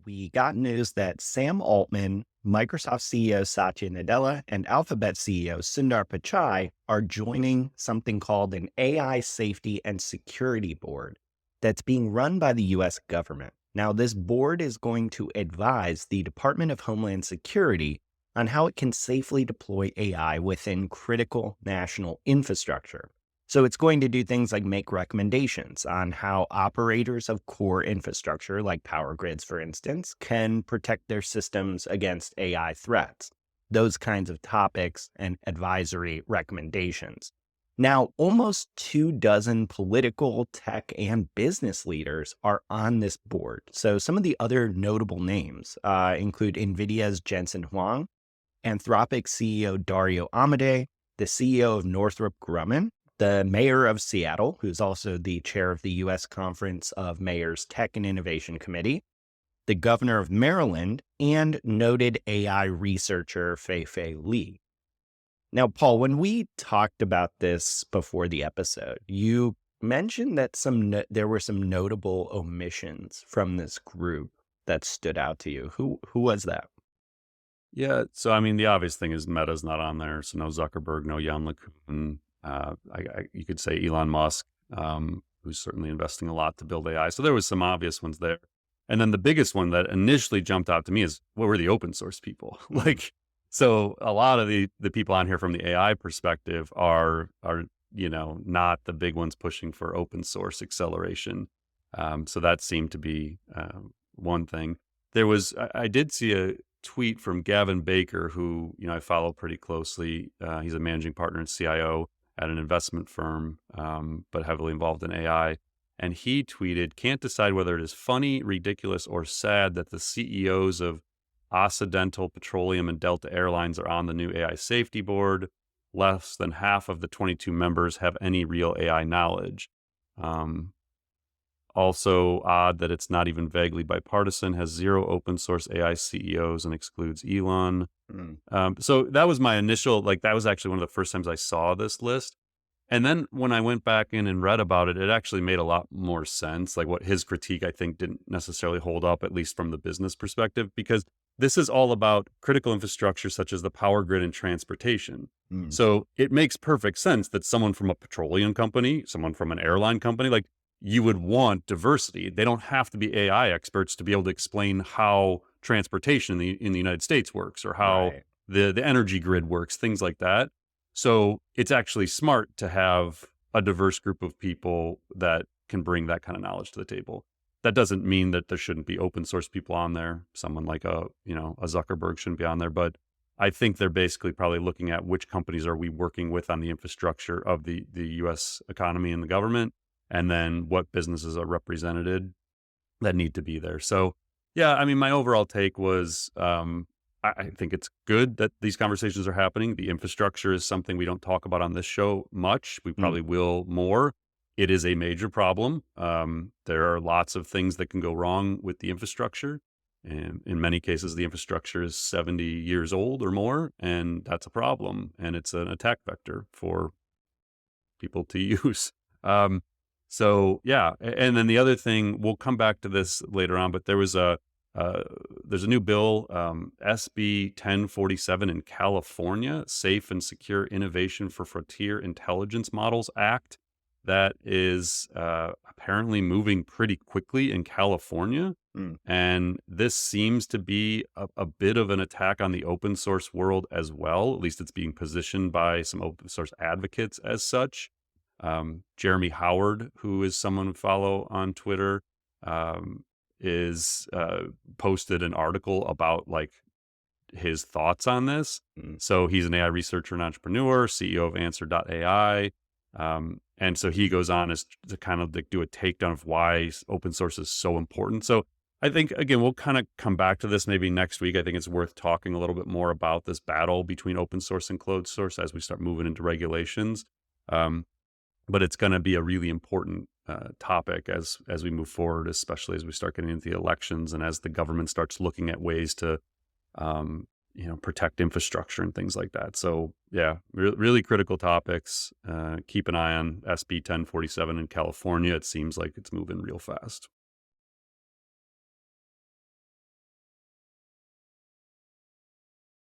we got news that Sam Altman, Microsoft CEO Satya Nadella, and Alphabet CEO Sundar Pichai are joining something called an AI Safety and Security Board that's being run by the US government. Now, this board is going to advise the Department of Homeland Security on how it can safely deploy AI within critical national infrastructure. So it's going to do things like make recommendations on how operators of core infrastructure, like power grids, for instance, can protect their systems against AI threats. Those kinds of topics and advisory recommendations. Now, almost 24 political, tech, and business leaders are on this board. So some of the other notable names include NVIDIA's Jensen Huang, Anthropic CEO Dario Amodei, the CEO of Northrop Grumman, the mayor of Seattle, who's also the chair of the U.S. Conference of Mayors Tech and Innovation Committee, the governor of Maryland, and noted AI researcher Fei-Fei Li. Now, Paul, when we talked about this before the episode, you mentioned that there were some notable omissions from this group that stood out to you. Who was that? Yeah, so I mean, the obvious thing is Meta's not on there, so no Zuckerberg, no Jan LeCun. You could say Elon Musk, who's certainly investing a lot to build AI. So there was some obvious ones there, and then the biggest one that initially jumped out to me is what were the open source people like? So a lot of the people on here from the AI perspective are not the big ones pushing for open source acceleration. So that seemed to be one thing. I did see a tweet from Gavin Baker, who I follow pretty closely. He's a managing partner and CIO at an investment firm, but heavily involved in AI. And he tweeted, "Can't decide whether it is funny, ridiculous, or sad that the CEOs of Occidental Petroleum and Delta Airlines are on the new AI safety board. Less than half of the 22 members have any real AI knowledge. Also odd that it's not even vaguely bipartisan, has zero open source AI CEOs and excludes Elon." So that was my initial, that was actually one of the first times I saw this list. And then when I went back in and read about it, it actually made a lot more sense. Like what his critique, I think, didn't necessarily hold up, at least from the business perspective, because this is all about critical infrastructure such as the power grid and transportation. So it makes perfect sense that someone from a petroleum company, someone from an airline company, you would want diversity. They don't have to be AI experts to be able to explain how transportation in the United States works, or how Right. the energy grid works, things like that. So it's actually smart to have a diverse group of people that can bring that kind of knowledge to the table. That doesn't mean that there shouldn't be open source people on there. Someone like a Zuckerberg shouldn't be on there, but I think they're basically probably looking at which companies are we working with on the infrastructure of the U.S. economy and the government, and then what businesses are represented that need to be there. So, yeah, I mean, my overall take was I think it's good that these conversations are happening. The infrastructure is something we don't talk about on this show much. We probably will more. It is a major problem. There are lots of things that can go wrong with the infrastructure. And in many cases, the infrastructure is 70 years old or more, and that's a problem. And it's an attack vector for people to use. So yeah, and then the other thing, we'll come back to this later on, but there's a new bill, SB 1047 in California, Safe and Secure Innovation for Frontier Intelligence Models Act, that is apparently moving pretty quickly in California. And this seems to be a bit of an attack on the open source world as well. At least it's being positioned by some open source advocates as such. Jeremy Howard, who is someone we follow on Twitter, is posted an article about his thoughts on this. So he's an AI researcher and entrepreneur, CEO of Answer.ai. And so he goes on as to kind of do a takedown of why open source is so important. So I think, again, we'll kind of come back to this maybe next week. I think it's worth talking a little bit more about this battle between open source and closed source as we start moving into regulations. But it's going to be a really important topic as we move forward, especially as we start getting into the elections and as the government starts looking at ways to, protect infrastructure and things like that. So yeah, really critical topics. Keep an eye on SB 1047 in California. It seems like it's moving real fast.